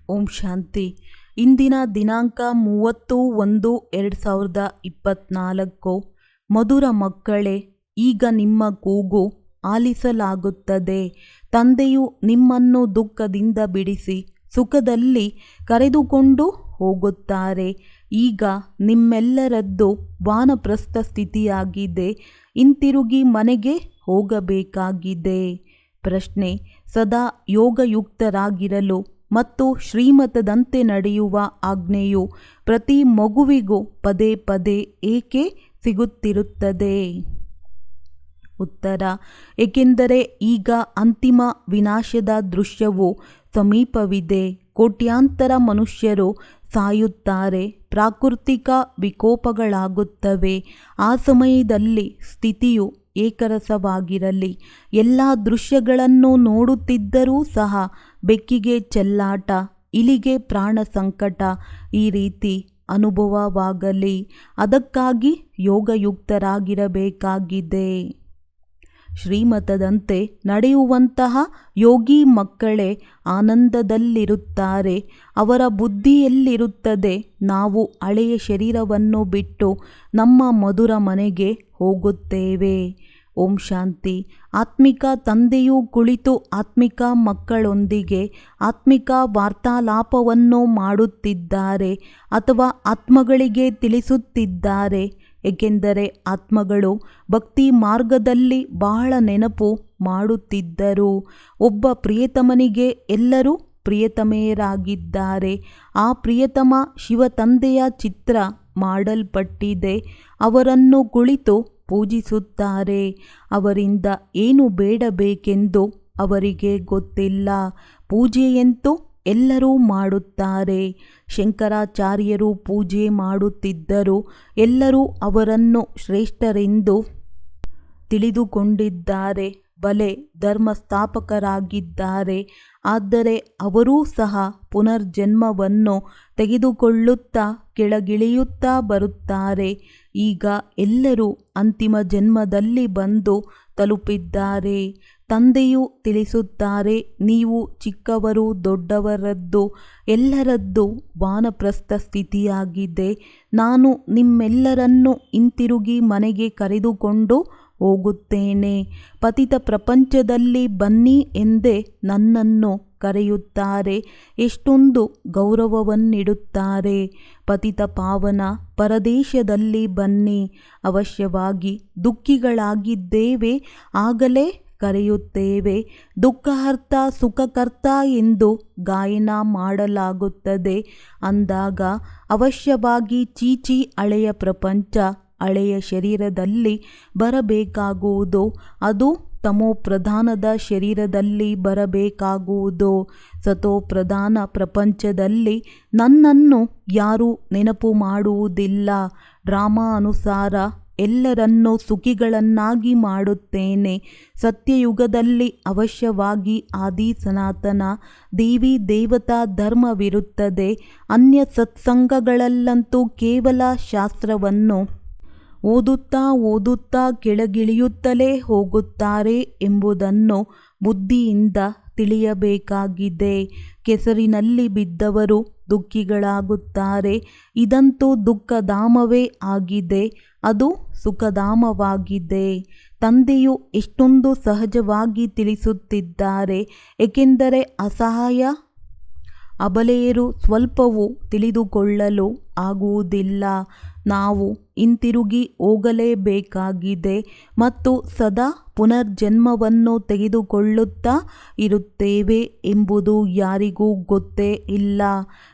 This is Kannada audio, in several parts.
ಓಂ ಶಾಂತಿ. ಇಂದಿನ ದಿನಾಂಕ 30/1/2024. ಮಧುರ ಮಕ್ಕಳೇ, ಈಗ ನಿಮ್ಮ ಕೂಗು ಆಲಿಸಲಾಗುತ್ತದೆ. ತಂದೆಯು ನಿಮ್ಮನ್ನು ದುಃಖದಿಂದ ಬಿಡಿಸಿ ಸುಖದಲ್ಲಿ ಕರೆದುಕೊಂಡು ಹೋಗುತ್ತಾರೆ. ಈಗ ನಿಮ್ಮೆಲ್ಲರದ್ದು ವಾನಪ್ರಸ್ಥ ಸ್ಥಿತಿಯಾಗಿದೆ. ಹಿಂತಿರುಗಿ ಮನೆಗೆ ಹೋಗಬೇಕಾಗಿದೆ. ಪ್ರಶ್ನೆ: ಸದಾ ಯೋಗಯುಕ್ತರಾಗಿರಲು ಮತ್ತು ಶ್ರೀಮತದಂತೆ ನಡೆಯುವ ಆಜ್ಞೆಯು ಪ್ರತಿ ಮಗುವಿಗೂ ಪದೇ ಪದೇ ಏಕೆ ಸಿಗುತ್ತಿರುತ್ತದೆ? ಉತ್ತರ: ಏಕೆಂದರೆ ಈಗ ಅಂತಿಮ ವಿನಾಶದ ದೃಶ್ಯವು ಸಮೀಪವಿದೆ. ಕೋಟ್ಯಾಂತರ ಮನುಷ್ಯರು ಸಾಯುತ್ತಾರೆ. ಪ್ರಾಕೃತಿಕ ವಿಕೋಪಗಳಾಗುತ್ತವೆ. ಆ ಸಮಯದಲ್ಲಿ ಸ್ಥಿತಿಯು ಏಕರಸವಾಗಿರಲಿ. ಎಲ್ಲ ದೃಶ್ಯಗಳನ್ನು ನೋಡುತ್ತಿದ್ದರೂ ಸಹ ಬೆಕ್ಕಿಗೆ ಚೆಲ್ಲಾಟ, ಇಲಿಗೆ ಪ್ರಾಣ ಸಂಕಟ ಈ ರೀತಿ ಅನುಭವವಾಗಲಿ. ಅದಕ್ಕಾಗಿ ಯೋಗಯುಕ್ತರಾಗಿರಬೇಕಾಗಿದೆ. ಶ್ರೀಮತದಂತೆ ನಡೆಯುವಂತಹ ಯೋಗಿ ಮಕ್ಕಳೇ ಆನಂದದಲ್ಲಿರುತ್ತಾರೆ. ಅವರ ಬುದ್ಧಿಯಲ್ಲಿರುತ್ತದೆ, ನಾವು ಹಳೆಯ ಶರೀರವನ್ನು ಬಿಟ್ಟು ನಮ್ಮ ಮಧುರ ಮನೆಗೆ ಹೋಗುತ್ತೇವೆ. ಓಂ ಶಾಂತಿ. ಆತ್ಮಿಕ ತಂದೆಯು ಕುಳಿತು ಆತ್ಮಿಕ ಮಕ್ಕಳೊಂದಿಗೆ ಆತ್ಮಿಕ ವಾರ್ತಾಲಾಪವನ್ನು ಮಾಡುತ್ತಿದ್ದಾರೆ ಅಥವಾ ಆತ್ಮಗಳಿಗೆ ತಿಳಿಸುತ್ತಿದ್ದಾರೆ. ಏಕೆಂದರೆ ಆತ್ಮಗಳು ಭಕ್ತಿ ಮಾರ್ಗದಲ್ಲಿ ಬಹಳ ನೆನಪು ಮಾಡುತ್ತಿದ್ದರು. ಒಬ್ಬ ಪ್ರಿಯತಮನಿಗೆ ಎಲ್ಲರೂ ಪ್ರಿಯತಮೆಯರಾಗಿದ್ದಾರೆ. ಆ ಪ್ರಿಯತಮ ಶಿವತಂದೆಯ ಚಿತ್ರ ಮಾಡಲ್ಪಟ್ಟಿದೆ. ಅವರನ್ನು ಕುಳಿತು ಪೂಜಿಸುತ್ತಾರೆ. ಅವರಿಂದ ಏನು ಬೇಡಬೇಕೆಂದು ಅವರಿಗೆ ಗೊತ್ತಿಲ್ಲ. ಪೂಜೆಯಂತೂ ಎಲ್ಲರೂ ಮಾಡುತ್ತಾರೆ. ಶಂಕರಾಚಾರ್ಯರು ಪೂಜೆ ಮಾಡುತ್ತಿದ್ದರು. ಎಲ್ಲರೂ ಅವರನ್ನು ಶ್ರೇಷ್ಠರೆಂದು ತಿಳಿದುಕೊಂಡಿದ್ದಾರೆ. ಬಲೆ ಧರ್ಮಸ್ಥಾಪಕರಾಗಿದ್ದಾರೆ. ಆದರೆ ಅವರೂ ಸಹ ಪುನರ್ಜನ್ಮವನ್ನು ತೆಗೆದುಕೊಳ್ಳುತ್ತಾ ಕೆಳಗಿಳಿಯುತ್ತಾ ಬರುತ್ತಾರೆ. ಈಗ ಎಲ್ಲರೂ ಅಂತಿಮ ಜನ್ಮದಲ್ಲಿ ಬಂದು ತಲುಪಿದ್ದಾರೆ. ತಂದೆಯು ತಿಳಿಸುತ್ತಾರೆ, ನೀವು ಚಿಕ್ಕವರು ದೊಡ್ಡವರದ್ದು ಎಲ್ಲರದ್ದು ವಾನಪ್ರಸ್ಥ ಸ್ಥಿತಿಯಾಗಿದೆ. ನಾನು ನಿಮ್ಮೆಲ್ಲರನ್ನು ಹಿಂತಿರುಗಿ ಮನೆಗೆ ಕರೆದುಕೊಂಡು ಹೋಗುತ್ತೇನೆ. ಪತಿತ ಪ್ರಪಂಚದಲ್ಲಿ ಬನ್ನಿ ಎಂದೇ ನನ್ನನ್ನು ಕರೆಯುತ್ತಾರೆ. ಎಷ್ಟೊಂದು ಗೌರವವನ್ನಿಡುತ್ತಾರೆ. ಪತಿತ ಪಾವನ ಪರದೇಶದಲ್ಲಿ ಬನ್ನಿ. ಅವಶ್ಯವಾಗಿ ದುಃಖಿಗಳಾಗಿದ್ದೇವೆ, ಆಗಲೇ ಕರೆಯುತ್ತೇವೆ. ದುಃಖಹರ್ತ ಸುಖಕರ್ತ ಎಂದು ಗಾಯನ ಮಾಡಲಾಗುತ್ತದೆ. ಅಂದಾಗ ಅವಶ್ಯವಾಗಿ ಚೀಚಿ ಹಳೆಯ ಪ್ರಪಂಚ ಹಳೆಯ ಶರೀರದಲ್ಲಿ ಬರಬೇಕಾಗುವುದು. ಅದು ತಮೋಪ್ರಧಾನದ ಶರೀರದಲ್ಲಿ ಬರಬೇಕಾಗುವುದು. ಸತೋಪ್ರಧಾನ ಪ್ರಪಂಚದಲ್ಲಿ ನನ್ನನ್ನು ಯಾರೂ ನೆನಪು ಮಾಡುವುದಿಲ್ಲ. ಡ್ರಾಮಾ ಅನುಸಾರ ಎಲ್ಲರನ್ನೂ ಸುಖಿಗಳನ್ನಾಗಿ ಮಾಡುತ್ತೇನೆ. ಸತ್ಯಯುಗದಲ್ಲಿ ಅವಶ್ಯವಾಗಿ ಆದಿ ಸನಾತನ ದೇವಿ ದೇವತಾ ಧರ್ಮವಿರುತ್ತದೆ. ಅನ್ಯ ಸತ್ಸಂಗಗಳಲ್ಲಂತೂ ಕೇವಲ ಶಾಸ್ತ್ರವನ್ನು ಓದುತ್ತಾ ಕೆಳಗಿಳಿಯುತ್ತಲೇ ಹೋಗುತ್ತಾರೆ ಎಂಬುದನ್ನು ಬುದ್ಧಿಯಿಂದ ತಿಳಿಯಬೇಕಾಗಿದೆ. ಕೆಸರಿನಲ್ಲಿ ಬಿದ್ದವರು ದುಃಖಿಗಳಾಗುತ್ತಾರೆ. ಇದಂತೂ ದುಃಖಧಾಮವೇ ಆಗಿದೆ. ಅದು ಸುಖಧಾಮವಾಗಿದೆ. ತಂದೆಯು ಎಷ್ಟೊಂದು ಸಹಜವಾಗಿ ತಿಳಿಸುತ್ತಿದ್ದಾರೆ. ಏಕೆಂದರೆ ಅಸಹಾಯ ಅಬಲೆಯರು ಸ್ವಲ್ಪವೂ ತಿಳಿದುಕೊಳ್ಳಲು ಆಗುವುದಿಲ್ಲ. ನಾವು ಹಿಂತಿರುಗಿ ಹೋಗಲೇಬೇಕಾಗಿದೆ ಮತ್ತು ಸದಾ ಪುನರ್ಜನ್ಮವನ್ನು ತೆಗೆದುಕೊಳ್ಳುತ್ತಾ ಇರುತ್ತೇವೆ ಎಂಬುದು ಯಾರಿಗೂ ಗೊತ್ತೇ ಇಲ್ಲ.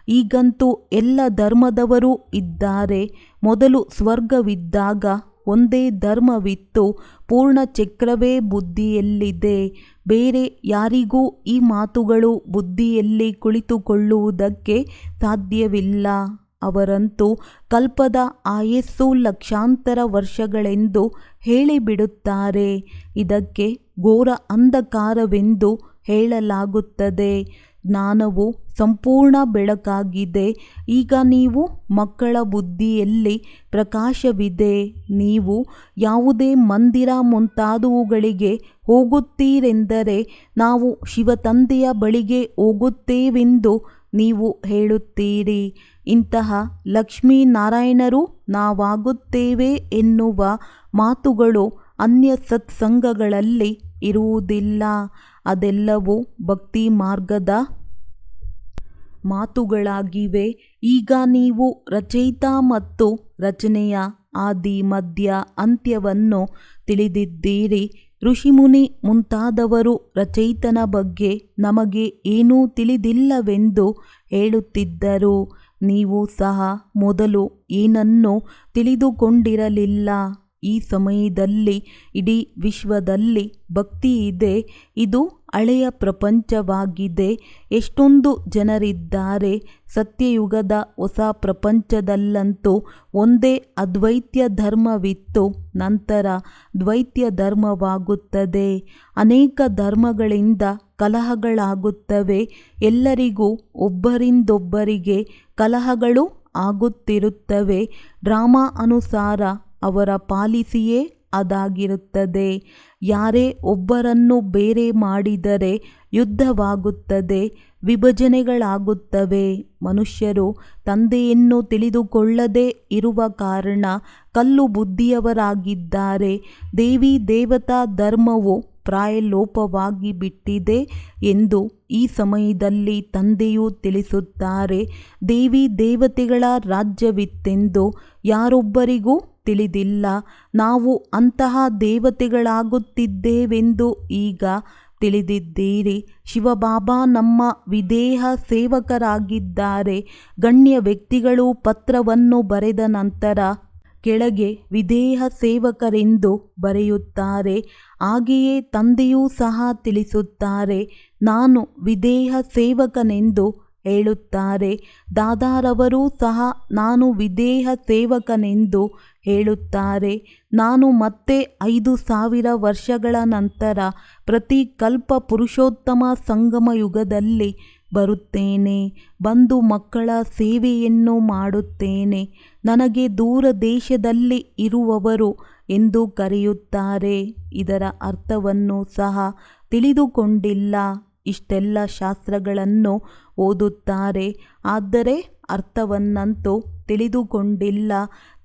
ಈಗಂತೂ ಎಲ್ಲ ಧರ್ಮದವರೂ ಇದ್ದಾರೆ. ಮೊದಲು ಸ್ವರ್ಗವಿದ್ದಾಗ ಒಂದೇ ಧರ್ಮವಿತ್ತು. ಪೂರ್ಣ ಚಕ್ರವೇ ಬುದ್ಧಿಯಲ್ಲಿದೆ. ಬೇರೆ ಯಾರಿಗೂ ಈ ಮಾತುಗಳು ಬುದ್ಧಿಯಲ್ಲಿ ಕುಳಿತುಕೊಳ್ಳುವುದಕ್ಕೆ ಸಾಧ್ಯವಿಲ್ಲ. ಅವರಂತೂ ಕಲ್ಪದ ಆಯಸ್ಸು ಲಕ್ಷಾಂತರ ವರ್ಷಗಳೆಂದು ಹೇಳಿಬಿಡುತ್ತಾರೆ. ಇದಕ್ಕೆ ಘೋರ ಅಂಧಕಾರವೆಂದು ಹೇಳಲಾಗುತ್ತದೆ. ಜ್ಞಾನವು ಸಂಪೂರ್ಣ ಬೆಳಕಾಗಿದೆ. ಈಗ ನೀವು ಮಕ್ಕಳ ಬುದ್ಧಿಯಲ್ಲಿ ಪ್ರಕಾಶವಿದೆ. ನೀವು ಯಾವುದೇ ಮಂದಿರ ಮುಂತಾದವುಗಳಿಗೆ ಹೋಗುತ್ತೀರೆಂದರೆ ನಾವು ಶಿವತಂದೆಯ ಬಳಿಗೆ ಹೋಗುತ್ತೇವೆಂದು ನೀವು ಹೇಳುತ್ತೀರಿ. ಇಂತಹ ಲಕ್ಷ್ಮೀನಾರಾಯಣರು ನಾವಾಗುತ್ತೇವೆ ಎನ್ನುವ ಮಾತುಗಳು ಅನ್ಯ ಸತ್ಸಂಗಗಳಲ್ಲಿ ಇರುವುದಿಲ್ಲ. ಅದೆಲ್ಲವೂ ಭಕ್ತಿ ಮಾರ್ಗದ ಮಾತುಗಳಾಗಿವೆ. ಈಗ ನೀವು ರಚಯಿತ ಮತ್ತು ರಚನೆಯ ಆದಿ ಮಧ್ಯ ಅಂತ್ಯವನ್ನು ತಿಳಿದಿದ್ದೀರಿ. ಋಷಿಮುನಿ ಮುಂತಾದವರು ರಚಯಿತನ ಬಗ್ಗೆ ನಮಗೆ ಏನೂ ತಿಳಿದಿಲ್ಲವೆಂದು ಹೇಳುತ್ತಿದ್ದರು. ನೀವು ಸಹ ಮೊದಲು ಏನನ್ನೂ ತಿಳಿದುಕೊಂಡಿರಲಿಲ್ಲ. ಈ ಸಮಯದಲ್ಲಿ ಇಡೀ ವಿಶ್ವದಲ್ಲಿ ಭಕ್ತಿ ಇದೆ. ಇದು ಹಳೆಯ ಪ್ರಪಂಚವಾಗಿದೆ. ಎಷ್ಟೊಂದು ಜನರಿದ್ದಾರೆ. ಸತ್ಯಯುಗದ ಹೊಸ ಪ್ರಪಂಚದಲ್ಲಂತೂ ಒಂದೇ ಅದ್ವೈತ್ಯ ಧರ್ಮವಿತ್ತು. ನಂತರ ದ್ವೈತ್ಯ ಧರ್ಮವಾಗುತ್ತದೆ. ಅನೇಕ ಧರ್ಮಗಳಿಂದ ಕಲಹಗಳಾಗುತ್ತವೆ. ಎಲ್ಲರಿಗೂ ಒಬ್ಬರಿಂದೊಬ್ಬರಿಗೆ ಕಲಹಗಳು ಆಗುತ್ತಿರುತ್ತವೆ. ಡ್ರಾಮಾ ಅನುಸಾರ ಅವರ ಪಾಲಿಸಿಯೇ ಅದಾಗಿರುತ್ತದೆ. ಯಾರೇ ಒಬ್ಬರನ್ನು ಬೇರೆ ಮಾಡಿದರೆ ಯುದ್ಧವಾಗುತ್ತದೆ, ವಿಭಜನೆಗಳಾಗುತ್ತವೆ. ಮನುಷ್ಯರು ತಂದೆಯನ್ನು ತಿಳಿದುಕೊಳ್ಳದೇ ಇರುವ ಕಾರಣ ಕಲ್ಲು ಬುದ್ಧಿಯವರಾಗಿದ್ದಾರೆ. ದೇವಿ ದೇವತಾ ಧರ್ಮವು ಪ್ರಾಯಲೋಪವಾಗಿ ಬಿಟ್ಟಿದೆ ಎಂದು ಈ ಸಮಯದಲ್ಲಿ ತಂದೆಯು ತಿಳಿಸುತ್ತಾರೆ. ದೇವಿ ದೇವತೆಗಳ ರಾಜ್ಯವಿತ್ತೆಂದು ಯಾರೊಬ್ಬರಿಗೂ ತಿಳಿದಿಲ್ಲ. ನಾವು ಅಂತಹ ದೇವತೆಗಳಾಗುತ್ತಿದ್ದೇವೆಂದು ಈಗ ತಿಳಿದಿದ್ದೀರಿ. ಶಿವಬಾಬಾ ನಮ್ಮ ವಿದೇಹ ಸೇವಕರಾಗಿದ್ದಾರೆ. ಗಣ್ಯ ವ್ಯಕ್ತಿಗಳು ಪತ್ರವನ್ನು ಬರೆದ ನಂತರ ಕೆಳಗೆ ವಿದೇಹ ಸೇವಕರೆಂದು ಬರೆಯುತ್ತಾರೆ. ಹಾಗೆಯೇ ತಂದೆಯೂ ಸಹ ತಿಳಿಸುತ್ತಾರೆ, ನಾನು ವಿದೇಹ ಸೇವಕನೆಂದು ಹೇಳುತ್ತಾರೆ. ದಾದಾರವರು ಸಹ ನಾನು ವಿದೇಹ ಸೇವಕನೆಂದು ಹೇಳುತ್ತಾರೆ. ನಾನು ಮತ್ತೆ 5000 ವರ್ಷಗಳ ನಂತರ ಪ್ರತಿ ಕಲ್ಪ ಪುರುಷೋತ್ತಮ ಸಂಗಮ ಯುಗದಲ್ಲಿ ಬರುತ್ತೇನೆ. ಬಂದು ಮಕ್ಕಳ ಸೇವೆಯನ್ನು ಮಾಡುತ್ತೇನೆ. ನನಗೆ ದೂರ ದೇಶದಲ್ಲಿ ಇರುವವರು ಎಂದು ಕರೆಯುತ್ತಾರೆ. ಇದರ ಅರ್ಥವನ್ನು ಸಹ ತಿಳಿದುಕೊಂಡಿಲ್ಲ. ಇಷ್ಟೆಲ್ಲ ಶಾಸ್ತ್ರಗಳನ್ನು ಓದುತ್ತಾರೆ, ಆದರೆ ಅರ್ಥವನ್ನಂತೂ ತಿಳಿದುಕೊಂಡಿಲ್ಲ.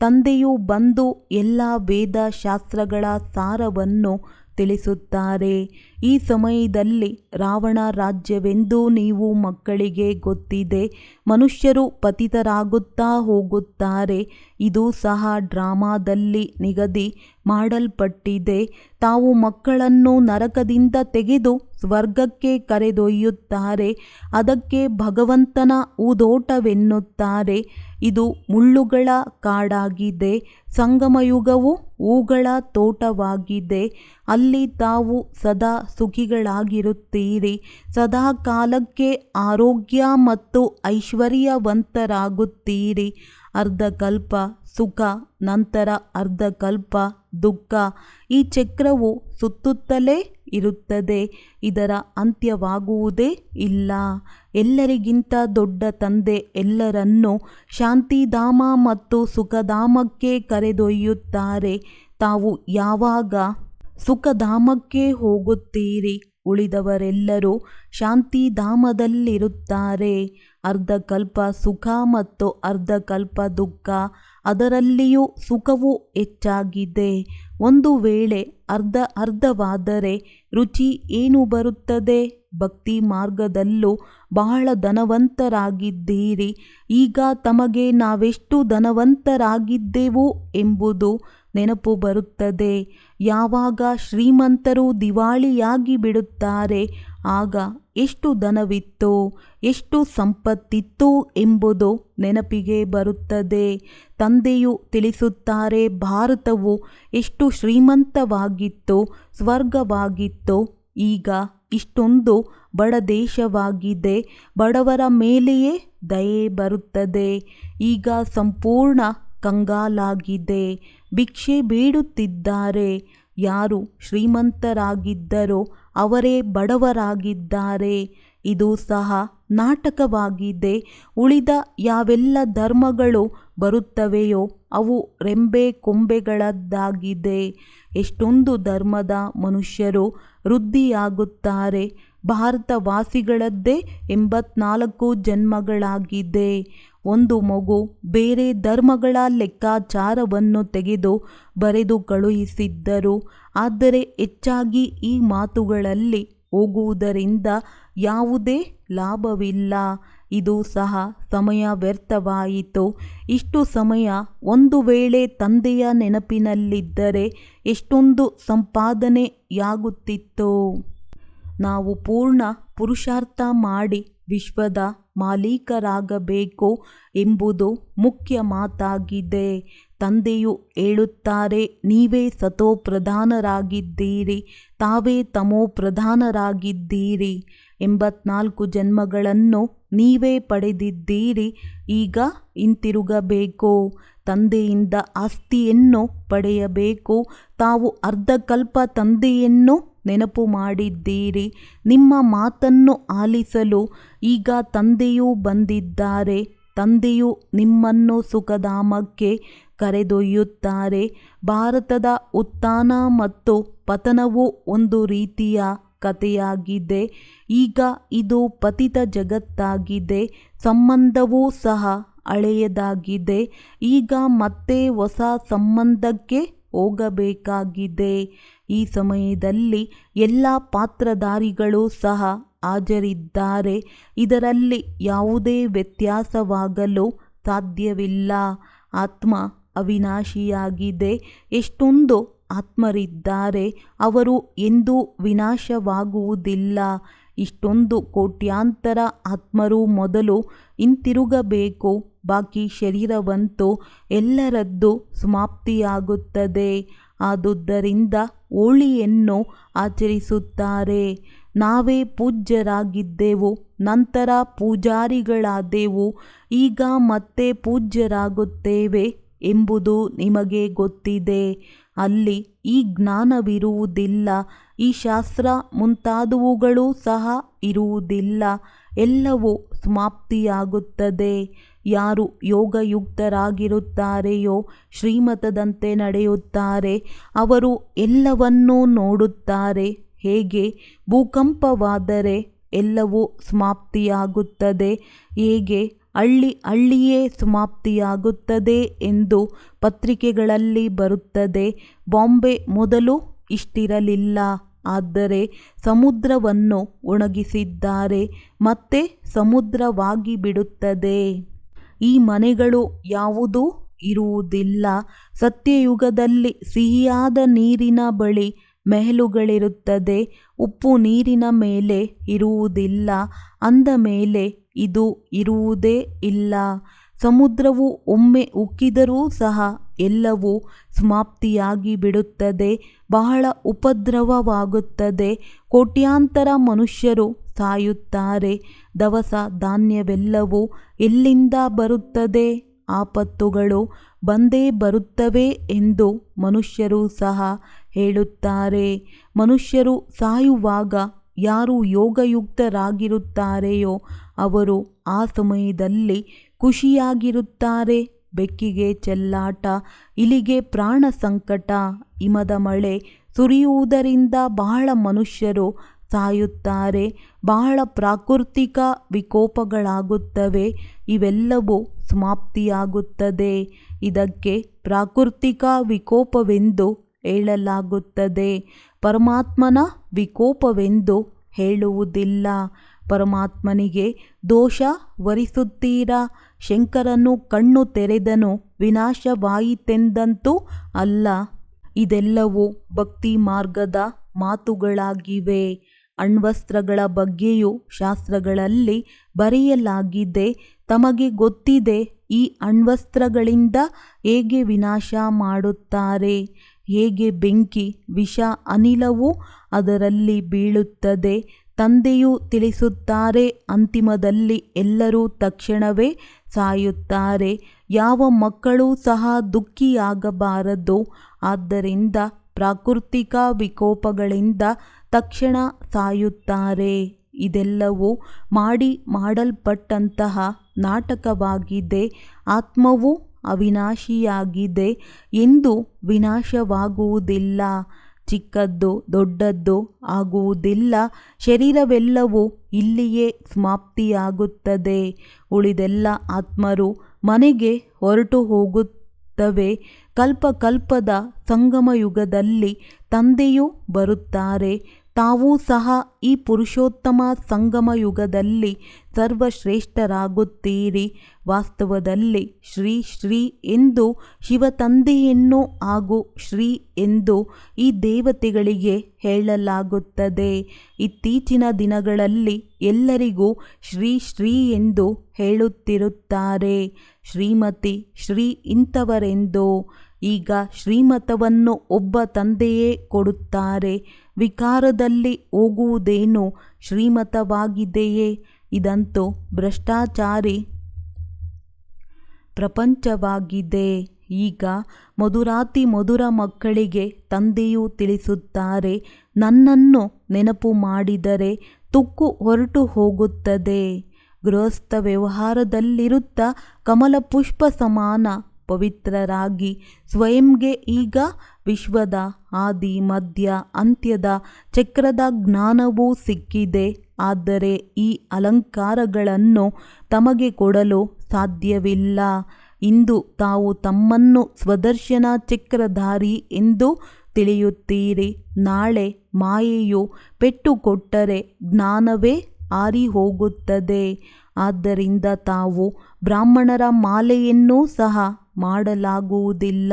ತಂದೆಯು ಬಂದು ಎಲ್ಲ ವೇದ ಶಾಸ್ತ್ರಗಳ ಸಾರವನ್ನು ತಿಳಿಸುತ್ತಾರೆ. ಈ ಸಮಯದಲ್ಲಿ ರಾವಣ ರಾಜ್ಯವೆಂದು ನೀವು ಮಕ್ಕಳಿಗೆ ಗೊತ್ತಿದೆ. ಮನುಷ್ಯರು ಪತಿತರಾಗುತ್ತಾ ಹೋಗುತ್ತಾರೆ. ಇದು ಸಹ ಡ್ರಾಮಾದಲ್ಲಿ ನಿಗದಿ ಮಾಡಲ್ಪಟ್ಟಿದೆ. ತಾವು ಮಕ್ಕಳನ್ನು ನರಕದಿಂದ ತೆಗೆದು ಸ್ವರ್ಗಕ್ಕೆ ಕರೆದೊಯ್ಯುತ್ತಾರೆ. ಅದಕ್ಕೆ ಭಗವಂತನ ಹೂದೋಟವೆನ್ನುತ್ತಾರೆ. ಇದು ಮುಳ್ಳುಗಳ ಕಾಡಾಗಿದೆ. ಸಂಗಮಯುಗವು ಹೂಗಳ ತೋಟವಾಗಿದೆ. ಅಲ್ಲಿ ತಾವು ಸದಾ ಸುಖಿಗಳಾಗಿರುತ್ತೀರಿ. ಸದಾ ಕಾಲಕ್ಕೆ ಆರೋಗ್ಯ ಮತ್ತು ಐಶ್ವರ್ಯವಂತರಾಗುತ್ತೀರಿ. ಅರ್ಧಕಲ್ಪ ಸುಖ, ನಂತರ ಅರ್ಧಕಲ್ಪ ದುಃಖ. ಈ ಚಕ್ರವು ಸುತ್ತುತ್ತಲೇ ಇರುತ್ತದೆ. ಇದರ ಅಂತ್ಯವಾಗುವುದೇ ಇಲ್ಲ. ಎಲ್ಲರಿಗಿಂತ ದೊಡ್ಡ ತಂದೆ ಎಲ್ಲರನ್ನೂ ಶಾಂತಿಧಾಮ ಮತ್ತು ಸುಖಧಾಮಕ್ಕೆ ಕರೆದೊಯ್ಯುತ್ತಾರೆ. ತಾವು ಯಾವಾಗ ಸುಖಧಾಮಕ್ಕೆ ಹೋಗುತ್ತೀರಿ, ಉಳಿದವರೆಲ್ಲರೂ ಶಾಂತಿಧಾಮದಲ್ಲಿರುತ್ತಾರೆ. ಅರ್ಧಕಲ್ಪ ಸುಖ ಮತ್ತು ಅರ್ಧಕಲ್ಪ ದುಃಖ. ಅದರಲ್ಲಿಯೂ ಸುಖವು ಹೆಚ್ಚಾಗಿದೆ. ಒಂದು ವೇಳೆ ಅರ್ಧವಾದರೆ ರುಚಿ ಏನು ಬರುತ್ತದೆ? ಭಕ್ತಿ ಮಾರ್ಗದಲ್ಲೂ ಬಹಳ ಧನವಂತರಾಗಿದ್ದೀರಿ. ಈಗ ತಮಗೆ ನಾವೆಷ್ಟು ಧನವಂತರಾಗಿದ್ದೆವು ಎಂಬುದು ನೆನಪು ಬರುತ್ತದೆ. ಯಾವಾಗ ಶ್ರೀಮಂತರು ದಿವಾಳಿಯಾಗಿ ಬಿಡುತ್ತಾರೆ, ಆಗ ಎಷ್ಟು ಧನವಿತ್ತು, ಎಷ್ಟು ಸಂಪತ್ತಿತ್ತು ಎಂಬುದು ನೆನಪಿಗೆ ಬರುತ್ತದೆ. ತಂದೆಯು ತಿಳಿಸುತ್ತಾರೆ, ಭಾರತವು ಎಷ್ಟು ಶ್ರೀಮಂತವಾಗಿತ್ತು, ಸ್ವರ್ಗವಾಗಿತ್ತು. ಈಗ ಇಷ್ಟೊಂದು ಬಡ ದೇಶವಾಗಿದೆ. ಬಡವರ ಮೇಲೆಯೇ ದಯೆ ಬರುತ್ತದೆ. ಈಗ ಸಂಪೂರ್ಣ ಕಂಗಾಲಾಗಿದೆ. ಭಿಕ್ಷೆ ಬೇಡುತ್ತಿದ್ದಾರೆ. ಯಾರು ಶ್ರೀಮಂತರಾಗಿದ್ದರೋ ಅವರೇ ಬಡವರಾಗಿದ್ದಾರೆ. ಇದು ಸಹ ನಾಟಕವಾಗಿದೆ. ಉಳಿದ ಯಾವೆಲ್ಲ ಧರ್ಮಗಳು ಬರುತ್ತವೆಯೋ ಅವು ರೆಂಬೆ ಕೊಂಬೆಗಳದ್ದಾಗಿದೆ. ಎಷ್ಟೊಂದು ಧರ್ಮದ ಮನುಷ್ಯರು ವೃದ್ಧಿಯಾಗುತ್ತಾರೆ. ಭಾರತವಾಸಿಗಳದ್ದೇ 84 ಜನ್ಮಗಳಾಗಿದೆ. ಒಂದು ಮಗು ಬೇರೆ ಧರ್ಮಗಳ ಲೆಕ್ಕಾಚಾರವನ್ನು ತೆಗೆದು ಬರೆದು ಕಳುಹಿಸಿದ್ದರು. ಆದರೆ ಹೆಚ್ಚಾಗಿ ಈ ಮಾತುಗಳಲ್ಲಿ ಹೋಗುವುದರಿಂದ ಯಾವುದೇ ಲಾಭವಿಲ್ಲ. ಇದು ಸಹ ಸಮಯ ವ್ಯರ್ಥವಾಯಿತು. ಇಷ್ಟು ಸಮಯ ಒಂದು ವೇಳೆ ತಂದೆಯ ನೆನಪಿನಲ್ಲಿದ್ದರೆ ಎಷ್ಟೊಂದು ಸಂಪಾದನೆಯಾಗುತ್ತಿತ್ತು. ನಾವು ಪೂರ್ಣ ಪುರುಷಾರ್ಥ ಮಾಡಿ ವಿಶ್ವದ ಮಾಲೀಕರಾಗಬೇಕು ಎಂಬುದು ಮುಖ್ಯ ಮಾತಾಗಿದೆ. ತಂದೆಯು ಹೇಳುತ್ತಾರೆ, ನೀವೇ ಸತೋಪ್ರಧಾನರಾಗಿದ್ದೀರಿ, ತಾವೇ ತಮೋಪ್ರಧಾನರಾಗಿದ್ದೀರಿ. 84 ಜನ್ಮಗಳನ್ನು ನೀವೇ ಪಡೆದಿದ್ದೀರಿ. ಈಗ ಹಿಂತಿರುಗಬೇಕು. ತಂದೆಯಿಂದ ಆಸ್ತಿಯನ್ನು ಪಡೆಯಬೇಕು. ತಾವು ಅರ್ಧಕಲ್ಪ ತಂದೆಯನ್ನು ನೆನಪು ಮಾಡಿದ್ದೀರಿ. ನಿಮ್ಮ ಮಾತನ್ನು ಆಲಿಸಲು ಈಗ ತಂದೆಯೂ ಬಂದಿದ್ದಾರೆ. ತಂದೆಯು ನಿಮ್ಮನ್ನು ಸುಖಧಾಮಕ್ಕೆ ಕರೆದೊಯ್ಯುತ್ತಾರೆ. ಭಾರತದ ಉತ್ಥಾನ ಮತ್ತು ಪತನವು ಒಂದು ರೀತಿಯ ಕಥೆಯಾಗಿದೆ. ಈಗ ಇದು ಪತಿತ ಜಗತ್ತಾಗಿದೆ. ಸಂಬಂಧವೂ ಸಹ ಹಳೆಯದಾಗಿದೆ. ಈಗ ಮತ್ತೆ ಹೊಸ ಸಂಬಂಧಕ್ಕೆ ಹೋಗಬೇಕಾಗಿದೆ. ಈ ಸಮಯದಲ್ಲಿ ಎಲ್ಲ ಪಾತ್ರಧಾರಿಗಳು ಸಹ ಹಾಜರಿದ್ದಾರೆ. ಇದರಲ್ಲಿ ಯಾವುದೇ ವ್ಯತ್ಯಾಸವಾಗಲು ಸಾಧ್ಯವಿಲ್ಲ. ಆತ್ಮ ಅವಿನಾಶಿಯಾಗಿದೆ. ಎಷ್ಟೊಂದು ಆತ್ಮರಿದ್ದಾರೆ, ಅವರು ಎಂದೂ ವಿನಾಶವಾಗುವುದಿಲ್ಲ. ಇಷ್ಟೊಂದು ಕೋಟ್ಯಾಂತರ ಆತ್ಮರು ಮೊದಲು ಹಿಂತಿರುಗಬೇಕು. ಬಾಕಿ ಶರೀರವಂತೂ ಎಲ್ಲರದ್ದು ಸಮಾಪ್ತಿಯಾಗುತ್ತದೆ. ಆದುದರಿಂದ ಹೋಳಿಯನ್ನು ಆಚರಿಸುತ್ತಾರೆ. ನಾವೇ ಪೂಜ್ಯರಾಗಿದ್ದೆವು, ನಂತರ ಪೂಜಾರಿಗಳಾದೆವು, ಈಗ ಮತ್ತೆ ಪೂಜ್ಯರಾಗುತ್ತೇವೆ ಎಂಬುದು ನಿಮಗೆ ಗೊತ್ತಿದೆ. ಅಲ್ಲಿ ಈ ಜ್ಞಾನವಿರುವುದಿಲ್ಲ. ಈ ಶಾಸ್ತ್ರ ಮುಂತಾದವುಗಳು ಸಹ ಇರುವುದಿಲ್ಲ. ಎಲ್ಲವೂ ಸಮಾಪ್ತಿಯಾಗುತ್ತದೆ. ಯಾರು ಯೋಗಯುಕ್ತರಾಗಿರುತ್ತಾರೆಯೋ, ಶ್ರೀಮತದಂತೆ ನಡೆಯುತ್ತಾರೆ, ಅವರು ಎಲ್ಲವನ್ನೂ ನೋಡುತ್ತಾರೆ. ಹೇಗೆ ಭೂಕಂಪವಾದರೆ ಎಲ್ಲವೂ ಸಮಾಪ್ತಿಯಾಗುತ್ತದೆ, ಹೇಗೆ ಹಳ್ಳಿಯೇ ಸಮಾಪ್ತಿಯಾಗುತ್ತದೆ ಎಂದು ಪತ್ರಿಕೆಗಳಲ್ಲಿ ಬರುತ್ತದೆ. ಬಾಂಬೆ ಮೊದಲು ಇಷ್ಟಿರಲಿಲ್ಲ. ಆದರೆ ಸಮುದ್ರವನ್ನು ಒಣಗಿಸಿದ್ದಾರೆ, ಮತ್ತೆ ಸಮುದ್ರವಾಗಿ ಬಿಡುತ್ತದೆ. ಈ ಮನೆಗಳು ಯಾವುದೂ ಇರುವುದಿಲ್ಲ. ಸತ್ಯಯುಗದಲ್ಲಿ ಸಿಹಿಯಾದ ನೀರಿನ ಬಳಿ ಮೆಹಲುಗಳಿರುತ್ತದೆ, ಉಪ್ಪು ನೀರಿನ ಮೇಲೆ ಇರುವುದಿಲ್ಲ. ಅಂದ ಮೇಲೆ ಇದು ಇರುವುದೇ ಇಲ್ಲ. ಸಮುದ್ರವು ಒಮ್ಮೆ ಉಕ್ಕಿದರೂ ಸಹ ಎಲ್ಲವೂ ಸಮಾಪ್ತಿಯಾಗಿ ಬಿಡುತ್ತದೆ. ಬಹಳ ಉಪದ್ರವವಾಗುತ್ತದೆ. ಕೋಟ್ಯಾಂತರ ಮನುಷ್ಯರು ಸಾಯುತ್ತಾರೆ. ದವಸ ಧಾನ್ಯವೆಲ್ಲವೂ ಎಲ್ಲಿಂದ ಬರುತ್ತದೆ? ಆಪತ್ತುಗಳು ಬಂದೇ ಬರುತ್ತವೆ ಎಂದು ಮನುಷ್ಯರು ಸಹ ಹೇಳುತ್ತಾರೆ. ಮನುಷ್ಯರು ಸಾಯುವಾಗ ಯಾರು ಯೋಗಯುಕ್ತರಾಗಿರುತ್ತಾರೆಯೋ ಅವರು ಆ ಸಮಯದಲ್ಲಿ ಖುಷಿಯಾಗಿರುತ್ತಾರೆ. ಬೆಕ್ಕಿಗೆ ಚೆಲ್ಲಾಟ, ಇಲಿಗೆ ಪ್ರಾಣ ಸಂಕಟ, ಹಿಮದ ಮಳೆ ಸುರಿಯುವುದರಿಂದ ಬಹಳ ಮನುಷ್ಯರು ಸಾಯುತ್ತಾರೆ. ಬಹಳ ಪ್ರಾಕೃತಿಕ ವಿಕೋಪಗಳಾಗುತ್ತವೆ. ಇವೆಲ್ಲವೂ ಸಮಾಪ್ತಿಯಾಗುತ್ತದೆ. ಇದಕ್ಕೆ ಪ್ರಾಕೃತಿಕ ವಿಕೋಪವೆಂದು ಹೇಳಲಾಗುತ್ತದೆ. ಪರಮಾತ್ಮನ ವಿಕೋಪವೆಂದು ಹೇಳುವುದಿಲ್ಲ. ಪರಮಾತ್ಮನಿಗೆ ದೋಷ ಹೊರಿಸುತ್ತೀರಾ? ಶಂಕರನು ಕಣ್ಣು ತೆರೆದನು, ವಿನಾಶವಾಯಿತೆಂದಂತೂ ಅಲ್ಲ. ಇದೆಲ್ಲವೂ ಭಕ್ತಿ ಮಾರ್ಗದ ಮಾತುಗಳಾಗಿವೆ. ಅಣ್ವಸ್ತ್ರಗಳ ಬಗ್ಗೆಯೂ ಶಾಸ್ತ್ರಗಳಲ್ಲಿ ಬರೆಯಲಾಗಿದೆ. ತಮಗೆ ಗೊತ್ತಿದೆ ಈ ಅಣ್ವಸ್ತ್ರಗಳಿಂದ ಹೇಗೆ ವಿನಾಶ ಮಾಡುತ್ತಾರೆ, ಹೇಗೆ ಬೆಂಕಿ, ವಿಷ, ಅನಿಲವು ಅದರಲ್ಲಿ ಬೀಳುತ್ತದೆ. ತಂದೆಯು ತಿಳಿಸುತ್ತಾರೆ, ಅಂತಿಮದಲ್ಲಿ ಎಲ್ಲರೂ ತಕ್ಷಣವೇ ಸಾಯುತ್ತಾರೆ. ಯಾವ ಮಕ್ಕಳೂ ಸಹ ದುಃಖಿಯಾಗಬಾರದು. ಆದ್ದರಿಂದ ಪ್ರಾಕೃತಿಕ ವಿಕೋಪಗಳಿಂದ ತಕ್ಷಣ ಸಾಯುತ್ತಾರೆ. ಇದೆಲ್ಲವೂ ಮಾಡಲ್ಪಟ್ಟಂತಹ ನಾಟಕವಾಗಿದೆ. ಆತ್ಮವು ಅವಿನಾಶಿಯಾಗಿದೆ ಎಂದು ವಿನಾಶವಾಗುವುದಿಲ್ಲ. ಚಿಕ್ಕದ್ದು ದೊಡ್ಡದ್ದು ಆಗುವುದಿಲ್ಲ. ಶರೀರವೆಲ್ಲವೂ ಇಲ್ಲಿಯೇ ಸಮಾಪ್ತಿಯಾಗುತ್ತದೆ. ಉಳಿದೆಲ್ಲ ಆತ್ಮರು ಮನೆಗೆ ಹೊರಟು ಹೋಗುತ್ತವೆ. ಕಲ್ಪಕಲ್ಪದ ಸಂಗಮಯುಗದಲ್ಲಿ ತಂದೆಯೂ ಬರುತ್ತಾರೆ. ತಾವೂ ಸಹ ಈ ಪುರುಷೋತ್ತಮ ಸಂಗಮಯುಗದಲ್ಲಿ ಸರ್ವಶ್ರೇಷ್ಠರಾಗುತ್ತೀರಿ. ವಾಸ್ತವದಲ್ಲಿ ಶ್ರೀ ಶ್ರೀ ಎಂದು ಶಿವತಂದೆಯನ್ನು ಹಾಗೂ ಶ್ರೀ ಎಂದು ಈ ದೇವತೆಗಳಿಗೆ ಹೇಳಲಾಗುತ್ತದೆ. ಇತ್ತೀಚಿನ ದಿನಗಳಲ್ಲಿ ಎಲ್ಲರಿಗೂ ಶ್ರೀ ಶ್ರೀ ಎಂದು ಹೇಳುತ್ತಿರುತ್ತಾರೆ. ಶ್ರೀಮತಿ ಶ್ರೀ ಇಂಥವರೆಂದು. ಈಗ ಶ್ರೀಮತವನ್ನು ಒಬ್ಬ ತಂದೆಯೇ ಕೊಡುತ್ತಾರೆ. ವಿಕಾರದಲ್ಲಿ ಹೋಗುವುದೇನು ಶ್ರೀಮತವಾಗಿದೆಯೇ? ಇದಂತೂ ಭ್ರಷ್ಟಾಚಾರಿ ಪ್ರಪಂಚವಾಗಿದೆ. ಈಗ ಮಧುರಾತಿ ಮಧುರ ಮಕ್ಕಳಿಗೆ ತಂದೆಯೂ ತಿಳಿಸುತ್ತಾರೆ, ನನ್ನನ್ನು ನೆನಪು ಮಾಡಿದರೆ ತುಕ್ಕು ಹೊರಟು ಹೋಗುತ್ತದೆ. ಗೃಹಸ್ಥ ವ್ಯವಹಾರದಲ್ಲಿರುತ್ತಾ ಕಮಲ ಪುಷ್ಪ ಸಮಾನ ಪವಿತ್ರರಾಗಿ ಸ್ವಯಂಗೆ ಈಗ ವಿಶ್ವದ ಆದಿ ಮಧ್ಯ ಅಂತ್ಯದ ಚಕ್ರದ ಜ್ಞಾನವೂ ಸಿಕ್ಕಿದೆ. ಆದರೆ ಈ ಅಲಂಕಾರಗಳನ್ನು ತಮಗೆ ಕೊಡಲು ಸಾಧ್ಯವಿಲ್ಲ. ಇಂದು ತಾವು ತಮ್ಮನ್ನು ಸ್ವದರ್ಶನ ಚಕ್ರಧಾರಿ ಎಂದು ತಿಳಿಯುತ್ತೀರಿ. ನಾಳೆ ಮಾಯೆಯು ಪೆಟ್ಟು ಕೊಟ್ಟರೆ ಜ್ಞಾನವೇ ಆರಿ ಹೋಗುತ್ತದೆ. ಆದ್ದರಿಂದ ತಾವು ಬ್ರಾಹ್ಮಣರ ಮಾಲೆಯನ್ನೂ ಸಹ ಮಾಡಲಾಗುವುದಿಲ್ಲ.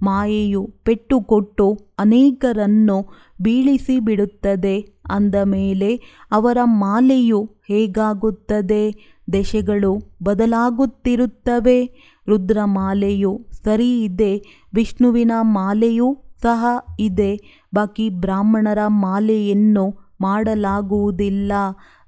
ಮಾಯೆಯು ಪೆಟ್ಟು ಕೊಟ್ಟು ಅನೇಕರನ್ನು ಬೀಳಿಸಿ ಬಿಡುತ್ತದೆ. ಅಂದ ಮೇಲೆ ಅವರ ಮಾಲೆಯು ಹೇಗಾಗುತ್ತದೆ? ದಶೆಗಳು ಬದಲಾಗುತ್ತಿರುತ್ತವೆ. ರುದ್ರಮಾಲೆಯು ಸರಿ ಇದೆ, ವಿಷ್ಣುವಿನ ಮಾಲೆಯೂ ಸಹ ಇದೆ. ಬಾಕಿ ಬ್ರಾಹ್ಮಣರ ಮಾಲೆಯನ್ನು ಮಾಡಲಾಗುವುದಿಲ್ಲ.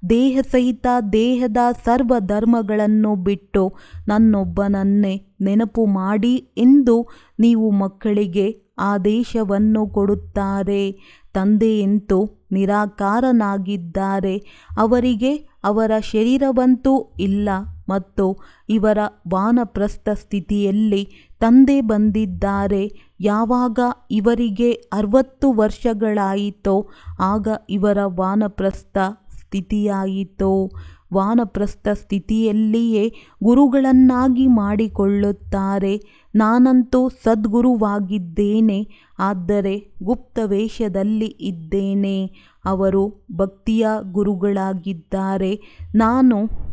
ದೇಹ ಸಹಿತ ದೇಹದ ಸರ್ವ ಧರ್ಮಗಳನ್ನು ಬಿಟ್ಟು ನನ್ನೊಬ್ಬನನ್ನೇ ನೆನಪು ಮಾಡಿ ಎಂದು ನೀವು ಮಕ್ಕಳಿಗೆ ಆದೇಶವನ್ನು ಕೊಡುತ್ತಾರೆ. ತಂದೆಯಂತೂ ನಿರಾಕಾರನಾಗಿದ್ದಾರೆ. ಅವರಿಗೆ ಅವರ ಶರೀರವಂತೂ ಇಲ್ಲ ಮತ್ತು ಇವರ ವಾನಪ್ರಸ್ಥ ಸ್ಥಿತಿಯಲ್ಲಿ ತಂದೆ ಬಂದಿದ್ದಾರೆ. ಯಾವಾಗ ಇವರಿಗೆ 60 ವರ್ಷಗಳಾಯಿತೋ ಆಗ ಇವರ ವಾನಪ್ರಸ್ಥ ಸ್ಥಿತಿಯಾಯಿತು. ವಾನಪ್ರಸ್ಥ ಸ್ಥಿತಿಯಲ್ಲಿಯೇ ಗುರುಗಳನ್ನಾಗಿ ಮಾಡಿಕೊಳ್ಳುತ್ತಾರೆ. ನಾನಂತೂ ಸದ್ಗುರುವಾಗಿದ್ದೇನೆ, ಆದರೆ ಗುಪ್ತ ವೇಷದಲ್ಲಿ ಇದ್ದೇನೆ. ಅವರು ಭಕ್ತಿಯ ಗುರುಗಳಾಗಿದ್ದಾರೆ, ನಾನು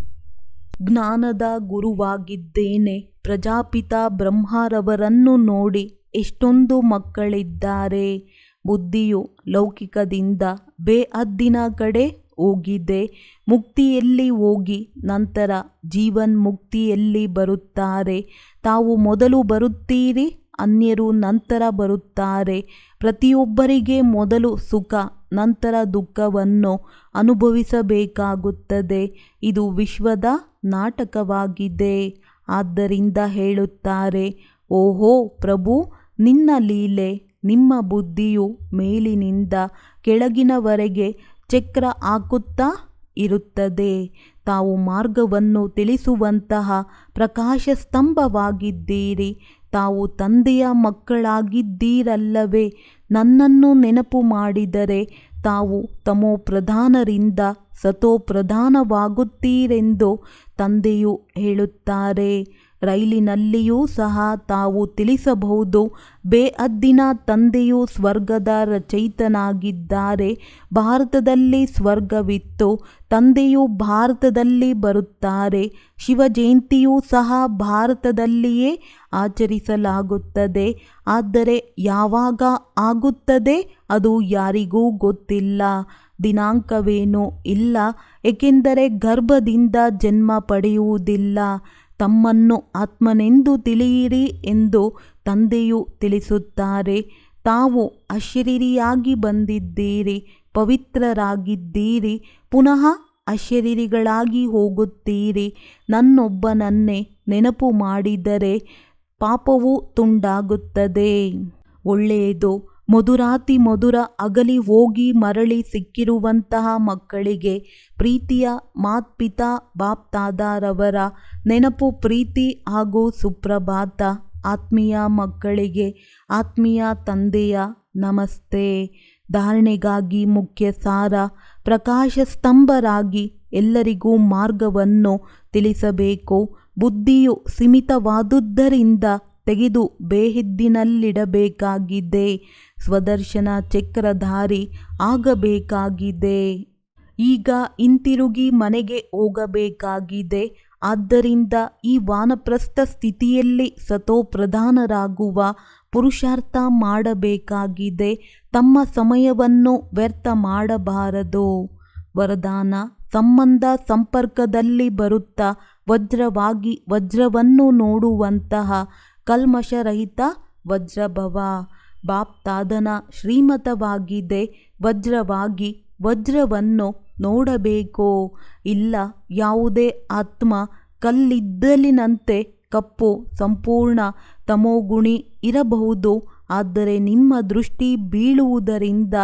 ಜ್ಞಾನದ ಗುರುವಾಗಿದ್ದೇನೆ. ಪ್ರಜಾಪಿತ ಬ್ರಹ್ಮರವರನ್ನು ನೋಡಿ ಎಷ್ಟೊಂದು ಮಕ್ಕಳಿದ್ದಾರೆ. ಬುದ್ಧಿಯು ಲೌಕಿಕದಿಂದ ಬೇಹದ್ದಿನ ಕಡೆ ಹೋಗಿದೆ. ಮುಕ್ತಿಯಲ್ಲಿ ಹೋಗಿ ನಂತರ ಜೀವನ್ಮುಕ್ತಿಯಲ್ಲಿ ಬರುತ್ತಾರೆ. ತಾವು ಮೊದಲು ಬರುತ್ತೀರಿ, ಅನ್ಯರು ನಂತರ ಬರುತ್ತಾರೆ. ಪ್ರತಿಯೊಬ್ಬರಿಗೆ ಮೊದಲು ಸುಖ ನಂತರ ದುಃಖವನ್ನು ಅನುಭವಿಸಬೇಕಾಗುತ್ತದೆ. ಇದು ವಿಶ್ವದ ನಾಟಕವಾಗಿದೆ. ಆದ್ದರಿಂದ ಹೇಳುತ್ತಾರೆ, ಓಹೋ ಪ್ರಭು, ನಿನ್ನ ಲೀಲೆ. ನಿಮ್ಮ ಬುದ್ಧಿಯು ಮೇಲಿನಿಂದ ಕೆಳಗಿನವರೆಗೆ ಚಕ್ರ ಹಾಕುತ್ತಾ ಇರುತ್ತದೆ. ತಾವು ಮಾರ್ಗವನ್ನು ತಿಳಿಸುವಂತಹ ಪ್ರಕಾಶ ಸ್ತಂಭವಾಗಿದ್ದೀರಿ. ತಾವು ತಂದೆಯ ಮಕ್ಕಳಾಗಿದ್ದೀರಲ್ಲವೇ? ನನ್ನನ್ನು ನೆನಪು ಮಾಡಿದರೆ ತಾವು ತಮೋಪ್ರಧಾನರಿಂದ ಸತೋಪ್ರಧಾನವಾಗುತ್ತೀರೆಂದು ತಂದೆಯು ಹೇಳುತ್ತಾರೆ. ರೈಲಿನಲ್ಲಿಯೂ ಸಹ ತಾವು ತಿಳಿಸಬಹುದು, ಬೇಹದ್ದಿನ ತಂದೆಯು ಸ್ವರ್ಗದ ರಚಯಿತನಾಗಿದ್ದಾರೆ. ಭಾರತದಲ್ಲಿ ಸ್ವರ್ಗವಿತ್ತು, ತಂದೆಯು ಭಾರತದಲ್ಲಿ ಬರುತ್ತಾರೆ. ಶಿವ ಜಯಂತಿಯೂ ಸಹ ಭಾರತದಲ್ಲಿಯೇ ಆಚರಿಸಲಾಗುತ್ತದೆ. ಆದರೆ ಯಾವಾಗ ಆಗುತ್ತದೆ ಅದು ಯಾರಿಗೂ ಗೊತ್ತಿಲ್ಲ. ದಿನಾಂಕವೇನೂ ಇಲ್ಲ, ಏಕೆಂದರೆ ಗರ್ಭದಿಂದ ಜನ್ಮ ಪಡೆಯುವುದಿಲ್ಲ. ತಮ್ಮನ್ನು ಆತ್ಮನೆಂದು ತಿಳಿಯಿರಿ ಎಂದು ತಂದೆಯು ತಿಳಿಸುತ್ತಾರೆ. ತಾವು ಅಶರೀರಿಯಾಗಿ ಬಂದಿದ್ದೀರಿ, ಪವಿತ್ರರಾಗಿದ್ದೀರಿ, ಪುನಃ ಅಶರೀರಿಗಳಾಗಿ ಹೋಗುತ್ತೀರಿ. ನನ್ನೊಬ್ಬನನ್ನೇ ನೆನಪು ಮಾಡಿದರೆ ಪಾಪವು ತುಂಡಾಗುತ್ತದೆ. ಒಳ್ಳೆಯದು. ಮಧುರಾತಿ ಮಧುರ ಅಗಲಿ ಹೋಗಿ ಮರಳಿ ಸಿಕ್ಕಿರುವಂತಹ ಮಕ್ಕಳಿಗೆ ಪ್ರೀತಿಯ ಮಾತ್ಪಿತಾ ಬಾಪ್ತಾದರವರ ನೆನಪು, ಪ್ರೀತಿ ಹಾಗೂ ಸುಪ್ರಭಾತ. ಆತ್ಮೀಯ ಮಕ್ಕಳಿಗೆ ಆತ್ಮೀಯ ತಂದೆಯ ನಮಸ್ತೆ. ಧಾರಣೆಗಾಗಿ ಮುಖ್ಯ ಸಾರ: ಪ್ರಕಾಶ ಸ್ತಂಭರಾಗಿ ಎಲ್ಲರಿಗೂ ಮಾರ್ಗವನ್ನು ತಿಳಿಸಬೇಕು. ಬುದ್ಧಿಯು ಸೀಮಿತವಾದುದರಿಂದ ತೆಗೆದು ಬೇಹದ್ದಿನಲ್ಲಿಡಬೇಕಾಗಿದೆ. ಸ್ವದರ್ಶನ ಚಕ್ರಧಾರಿ ಆಗಬೇಕಾಗಿದೆ. ಈಗ ಹಿಂತಿರುಗಿ ಮನೆಗೆ ಹೋಗಬೇಕಾಗಿದೆ. ಆದ್ದರಿಂದ ಈ ವಾನಪ್ರಸ್ಥ ಸ್ಥಿತಿಯಲ್ಲಿ ಸತೋಪ್ರಧಾನರಾಗುವ ಪುರುಷಾರ್ಥ ಮಾಡಬೇಕಾಗಿದೆ. ತಮ್ಮ ಸಮಯವನ್ನು ವ್ಯರ್ಥ ಮಾಡಬಾರದು. ವರದಾನ: ಸಂಬಂಧ ಸಂಪರ್ಕದಲ್ಲಿ ಬರುತ್ತಾ ವಜ್ರವಾಗಿ ವಜ್ರವನ್ನು ನೋಡುವಂತಹ ಕಲ್ಮಶರಹಿತ ವಜ್ರಭವ. ಬಾಪ್ತಾದನ ಶ್ರೀಮತವಾಗಿದೆ, ವಜ್ರವಾಗಿ ವಜ್ರವನ್ನು ನೋಡಬೇಕು. ಇಲ್ಲ, ಯಾವುದೇ ಆತ್ಮ ಕಲ್ಲಿದ್ದಲಿನಂತೆ ಕಪ್ಪು ಸಂಪೂರ್ಣ ತಮೋಗುಣಿ ಇರಬಹುದು. ಆದರೆ ನಿಮ್ಮ ದೃಷ್ಟಿ ಬೀಳುವುದರಿಂದ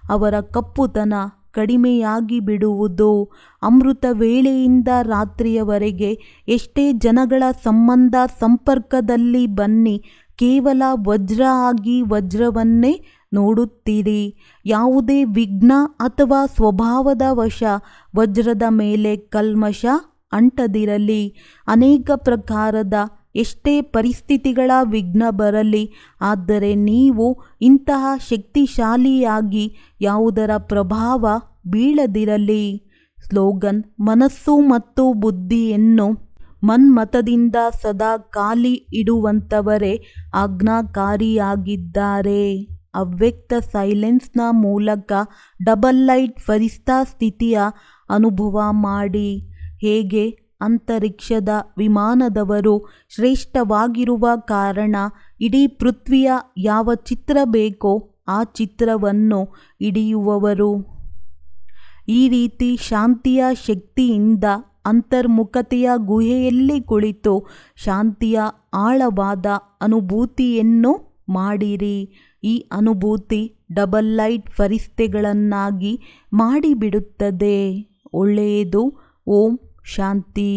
ಅವರ ಕಪ್ಪುತನ ಕಡಿಮೆಯಾಗಿ ಬಿಡುವುದು. ಅಮೃತ ವೇಳೆಯಿಂದ ರಾತ್ರಿಯವರೆಗೆ ಎಷ್ಟೇ ಜನಗಳ ಸಂಬಂಧ ಸಂಪರ್ಕದಲ್ಲಿ ಬನ್ನಿ, ಕೇವಲ ವಜ್ರ ಆಗಿ ವಜ್ರವನ್ನೇ ನೋಡುತ್ತೀರಿ. ಯಾವುದೇ ವಿಘ್ನ ಅಥವಾ ಸ್ವಭಾವದ ವಶ ವಜ್ರದ ಮೇಲೆ ಕಲ್ಮಶ ಅಂಟದಿರಲಿ. ಅನೇಕ ಪ್ರಕಾರದ ಎಷ್ಟೇ ಪರಿಸ್ಥಿತಿಗಳ ವಿಘ್ನ ಬರಲಿ, ಆದರೆ ನೀವು ಇಂತಹ ಶಕ್ತಿಶಾಲಿಯಾಗಿ ಯಾವುದರ ಪ್ರಭಾವ ಬೀಳದಿರಲಿ. ಸ್ಲೋಗನ್: ಮನಸ್ಸು ಮತ್ತು ಬುದ್ಧಿಯನ್ನು ಮನ್ಮಥದಿಂದ ಸದಾ ಖಾಲಿ ಇಡುವಂಥವರೇ ಆಜ್ಞಾಕಾರಿಯಾಗಿದ್ದಾರೆ. ಅವ್ಯಕ್ತ ಸೈಲೆನ್ಸ್ನ ಮೂಲಕ ಡಬಲ್ ಲೈಟ್ ಫರಿಸ್ತಾ ಸ್ಥಿತಿಯ ಅನುಭವ ಮಾಡಿ. ಹೇಗೆ ಅಂತರಿಕ್ಷದ ವಿಮಾನದವರು ಶ್ರೇಷ್ಠವಾಗಿರುವ ಕಾರಣ ಇಡೀ ಪೃಥ್ವಿಯ ಯಾವ ಚಿತ್ರ ಬೇಕೋ ಆ ಚಿತ್ರವನ್ನು ಹಿಡಿಯುವವರು. ಈ ರೀತಿ ಶಾಂತಿಯ ಶಕ್ತಿಯಿಂದ ಅಂತರ್ಮುಖತೆಯ ಗುಹೆಯಲ್ಲಿ ಕುಳಿತು ಶಾಂತಿಯ ಆಳವಾದ ಅನುಭೂತಿಯನ್ನು ಮಾಡಿರಿ. ಈ ಅನುಭೂತಿ ಡಬಲ್ ಲೈಟ್ ಫರಿಸ್ತೆಗಳನ್ನಾಗಿ ಮಾಡಿಬಿಡುತ್ತದೆ. ಒಳ್ಳೆಯದು. ಓಂ ಶಾಂತಿ.